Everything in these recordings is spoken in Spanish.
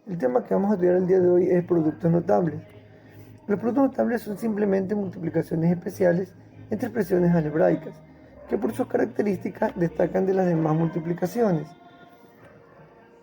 El tema que vamos a estudiar el día de hoy es productos notables. Los productos notables son simplemente multiplicaciones especiales entre expresiones algebraicas, que por sus características destacan de las demás multiplicaciones.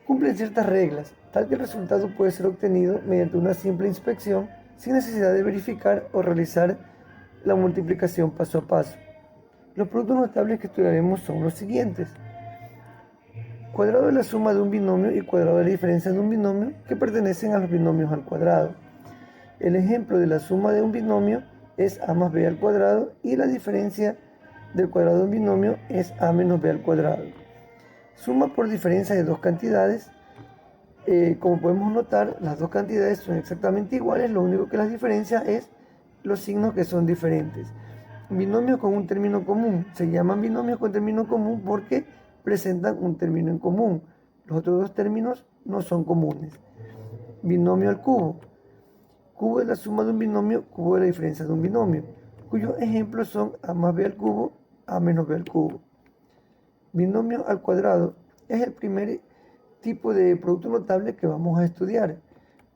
Cumplen ciertas reglas, tal que el resultado puede ser obtenido mediante una simple inspección sin necesidad de verificar o realizar la multiplicación paso a paso. Los productos notables que estudiaremos son los siguientes: cuadrado de la suma de un binomio y cuadrado de la diferencia de un binomio que pertenecen a los binomios al cuadrado. El ejemplo de la suma de un binomio es a más b al cuadrado y la diferencia del cuadrado de un binomio es a menos b al cuadrado. Suma por diferencia de dos cantidades. Como podemos notar, las dos cantidades son exactamente iguales, lo único que las diferencia es los signos que son diferentes. Binomios con un término común se llaman binomios con término común porque presentan un término en común. Los otros dos términos no son comunes. Binomio al cubo. Cubo es la suma de un binomio, cubo es la diferencia de un binomio, cuyos ejemplos son a más b al cubo, a menos b al cubo. Binomio al cuadrado es el primer tipo de producto notable que vamos a estudiar.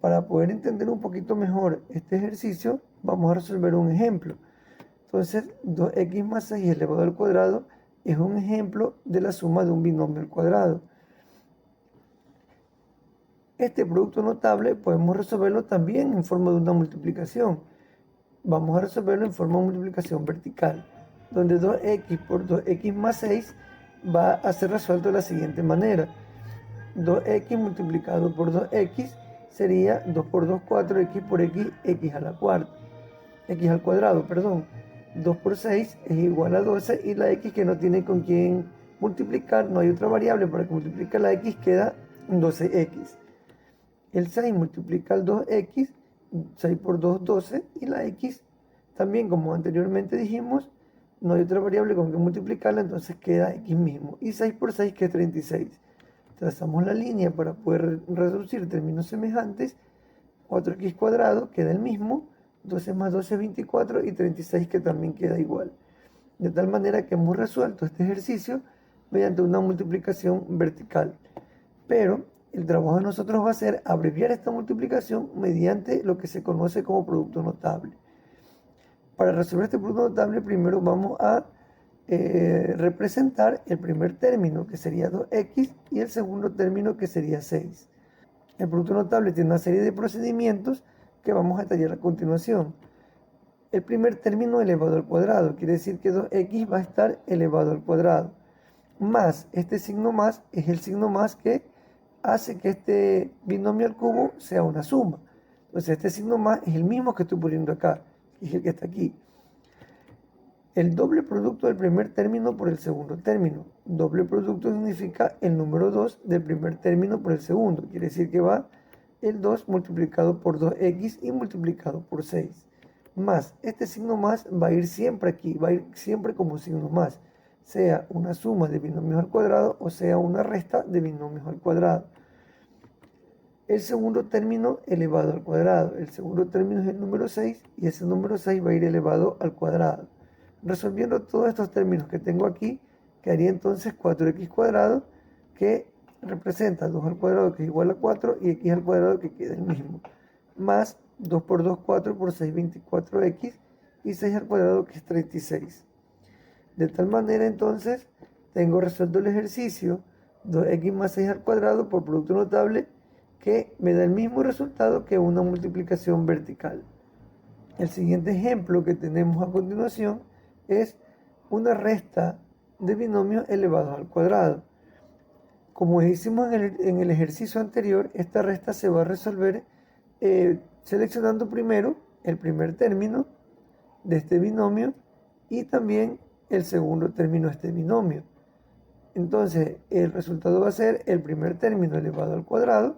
Para poder entender un poquito mejor este ejercicio, vamos a resolver un ejemplo. Entonces, 2x más 6 elevado al cuadrado es un ejemplo de la suma de un binomio al cuadrado. Este producto notable podemos resolverlo también en forma de una multiplicación. Vamos a resolverlo en forma de multiplicación vertical, donde 2x por 2x más 6 va a ser resuelto de la siguiente manera. 2x multiplicado por 2x sería 2 por 2, 4x por x, x a la cuarta, x al cuadrado, perdón. 2 por 6 es igual a 12 y la x que no tiene con quién multiplicar, no hay otra variable para que multiplique la x, queda 12x. El 6 multiplica el 2x, 6 por 2, 12, y la x también, como anteriormente dijimos, no hay otra variable con que multiplicarla, entonces queda x mismo. Y 6 por 6, que es 36. Trazamos la línea para poder reducir términos semejantes. 4x cuadrado queda el mismo, 12 más 12 es 24 y 36 que también queda igual. De tal manera que hemos resuelto este ejercicio mediante una multiplicación vertical. Pero el trabajo de nosotros va a ser abreviar esta multiplicación mediante lo que se conoce como producto notable. Para resolver este producto notable, primero vamos a representar el primer término, que sería 2x, y el segundo término, que sería 6. El producto notable tiene una serie de procedimientos que vamos a detallar a continuación. El primer término elevado al cuadrado, quiere decir que 2x va a estar elevado al cuadrado. Más, este signo más es el signo más que hace que este binomio al cubo sea una suma. Entonces este signo más es el mismo que estoy poniendo acá, es el que está aquí. El doble producto del primer término por el segundo término. Doble producto significa el número 2 del primer término por el segundo. Quiere decir que va el 2 multiplicado por 2x y multiplicado por 6. Más, este signo más va a ir siempre aquí, va a ir siempre como signo más, sea una suma de binomios al cuadrado o sea una resta de binomios al cuadrado. El segundo término elevado al cuadrado. El segundo término es el número 6 y ese número 6 va a ir elevado al cuadrado. Resolviendo todos estos términos que tengo aquí, quedaría entonces 4x cuadrado, que representa 2 al cuadrado, que es igual a 4, y x al cuadrado, que queda el mismo. Más 2 por 2, 4 por 6, 24x, y 6 al cuadrado, que es 36. De tal manera entonces, tengo resuelto el ejercicio 2x más 6 al cuadrado por producto notable, que me da el mismo resultado que una multiplicación vertical. El siguiente ejemplo que tenemos a continuación es una resta de binomios elevados al cuadrado. Como hicimos en el ejercicio anterior, esta resta se va a resolver seleccionando primero el primer término de este binomio y también el segundo término de este binomio. Entonces, el resultado va a ser el primer término elevado al cuadrado.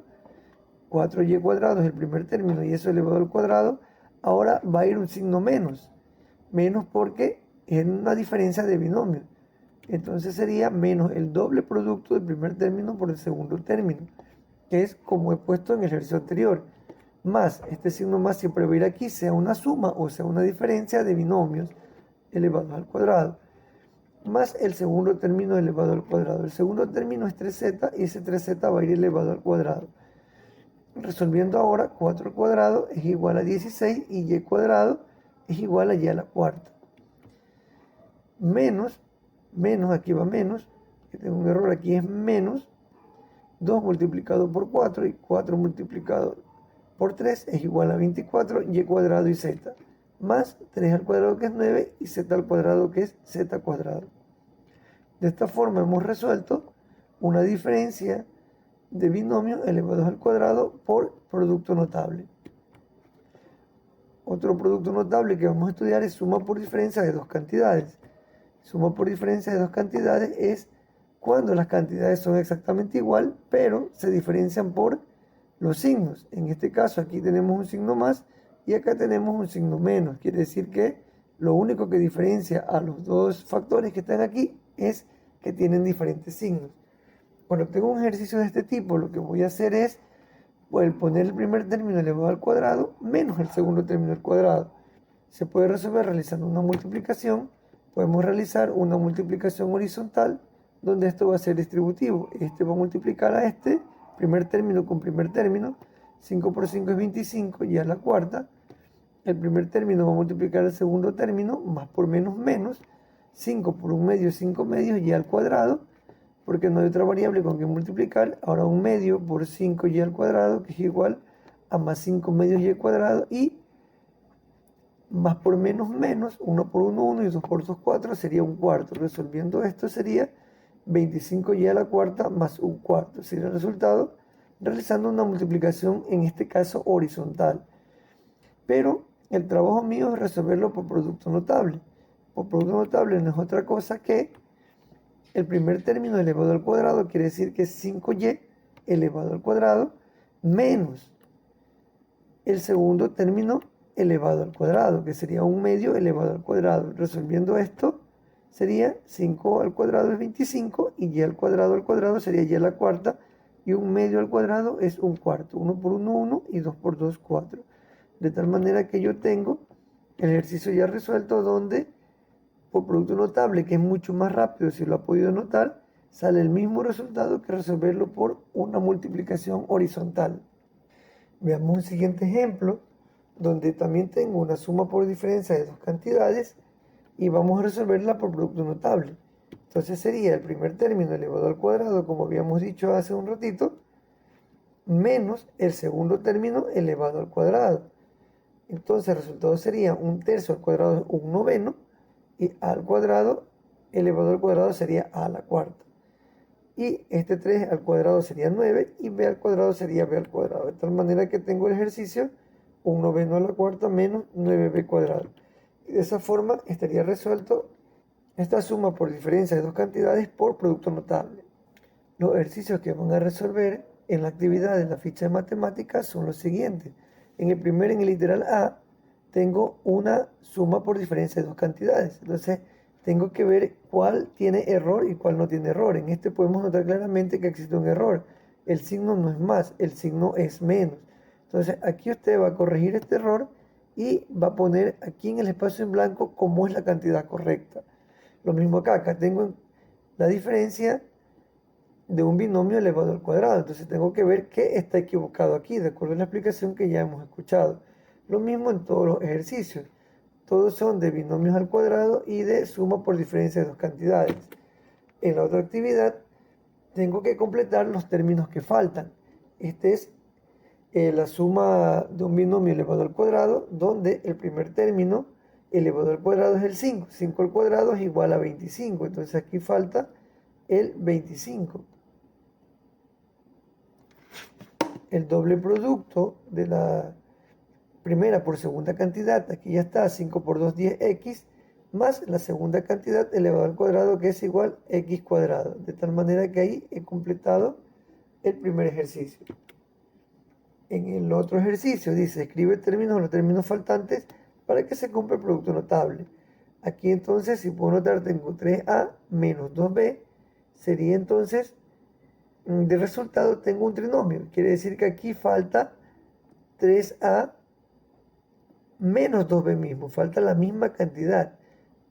4y cuadrado es el primer término y eso elevado al cuadrado. Ahora va a ir un signo menos. Menos porque es una diferencia de binomio. Entonces sería menos el doble producto del primer término por el segundo término, que es como he puesto en el ejercicio anterior. Más, este signo más siempre va a ir aquí, sea una suma o sea una diferencia de binomios elevados al cuadrado. Más el segundo término elevado al cuadrado. El segundo término es 3z y ese 3z va a ir elevado al cuadrado. Resolviendo ahora, 4 al cuadrado es igual a 16 y y cuadrado es igual a y a la cuarta. Menos, aquí va menos, que tengo un error, aquí es menos 2 multiplicado por 4 y 4 multiplicado por 3 es igual a 24 y cuadrado y z, más 3 al cuadrado que es 9 y z al cuadrado que es z cuadrado. De esta forma hemos resuelto una diferencia de binomios elevados al cuadrado por producto notable. Otro producto notable que vamos a estudiar es suma por diferencia de dos cantidades. Suma por diferencia de dos cantidades es cuando las cantidades son exactamente igual, pero se diferencian por los signos. En este caso aquí tenemos un signo más y acá tenemos un signo menos. Quiere decir que lo único que diferencia a los dos factores que están aquí es que tienen diferentes signos. Cuando tengo un ejercicio de este tipo, lo que voy a hacer es poner el primer término elevado al cuadrado menos el segundo término al cuadrado. Se puede resolver realizando una multiplicación. Podemos realizar una multiplicación horizontal donde esto va a ser distributivo. Este va a multiplicar a este primer término con primer término. 5 por 5 es 25 y a la cuarta. El primer término va a multiplicar al segundo término, más por menos menos. 5 por 1 medio es 5 medios y al cuadrado, porque no hay otra variable con que multiplicar. Ahora 1 medio por 5 y al cuadrado, que es igual a más 5 medios y al cuadrado, y más por menos menos, 1 por 1, 1 y 2 por 2, 4, sería un cuarto. Resolviendo esto sería 25y a la cuarta más un cuarto. Sería el resultado realizando una multiplicación, en este caso horizontal. Pero el trabajo mío es resolverlo por producto notable. Por producto notable no es otra cosa que el primer término elevado al cuadrado, quiere decir que es 5y elevado al cuadrado, menos el segundo término elevado al cuadrado, que sería 1 medio elevado al cuadrado. Resolviendo esto, sería 5 al cuadrado es 25 y y al cuadrado sería y a la cuarta, y 1 medio al cuadrado es un cuarto. 1 por 1, 1 y 2 por 2, 4. De tal manera que yo tengo el ejercicio ya resuelto donde, por producto notable, que es mucho más rápido, si lo ha podido notar, sale el mismo resultado que resolverlo por una multiplicación horizontal. Veamos un siguiente ejemplo, donde también tengo una suma por diferencia de dos cantidades y vamos a resolverla por producto notable. Entonces sería el primer término elevado al cuadrado, como habíamos dicho hace un ratito, menos el segundo término elevado al cuadrado. Entonces el resultado sería 1/3 al cuadrado es 1/9 y a al cuadrado elevado al cuadrado sería a la cuarta. Y este 3 al cuadrado sería 9 y b al cuadrado sería b al cuadrado. De tal manera que tengo el ejercicio 1/9 a la cuarta menos 9b cuadrado. Y de esa forma estaría resuelto esta suma por diferencia de dos cantidades por producto notable. Los ejercicios que van a resolver en la actividad de la ficha de matemáticas son los siguientes. En el literal A, tengo una suma por diferencia de dos cantidades. Entonces, tengo que ver cuál tiene error y cuál no tiene error. En este podemos notar claramente que existe un error. El signo no es más, el signo es menos. Entonces, aquí usted va a corregir este error y va a poner aquí en el espacio en blanco cómo es la cantidad correcta. Lo mismo acá tengo la diferencia de un binomio elevado al cuadrado. Entonces tengo que ver qué está equivocado aquí, de acuerdo a la explicación que ya hemos escuchado. Lo mismo en todos los ejercicios. Todos son de binomios al cuadrado y de suma por diferencia de dos cantidades. En la otra actividad tengo que completar los términos que faltan. Este es la suma de un binomio elevado al cuadrado, donde el primer término elevado al cuadrado es el 5. 5 al cuadrado es igual a 25. Entonces aquí falta el 25. El doble producto de la primera por segunda cantidad, aquí ya está, 5 por 2, 10x, más la segunda cantidad elevado al cuadrado, que es igual a x cuadrado. De tal manera que ahí he completado el primer ejercicio. En el otro ejercicio dice, escribe los términos faltantes para que se cumpla el producto notable. Aquí entonces, si puedo notar, tengo 3a menos 2b, sería entonces, de resultado tengo un trinomio. Quiere decir que aquí falta 3a menos 2b mismo, falta la misma cantidad.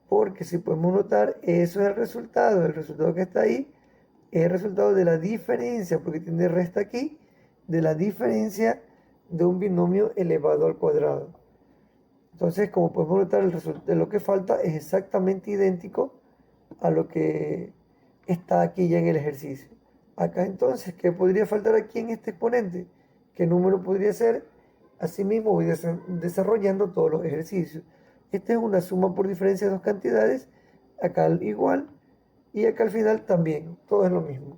Porque si podemos notar, eso es el resultado que está ahí es el resultado de la diferencia, porque tiene resta aquí, de la diferencia de un binomio elevado al cuadrado. Entonces, como podemos notar, el resultado de lo que falta es exactamente idéntico a lo que está aquí ya en el ejercicio. Acá entonces, ¿qué podría faltar aquí en este exponente? ¿Qué número podría ser? Asimismo, voy desarrollando todos los ejercicios. Esta es una suma por diferencia de dos cantidades, acá igual, y acá al final también, todo es lo mismo.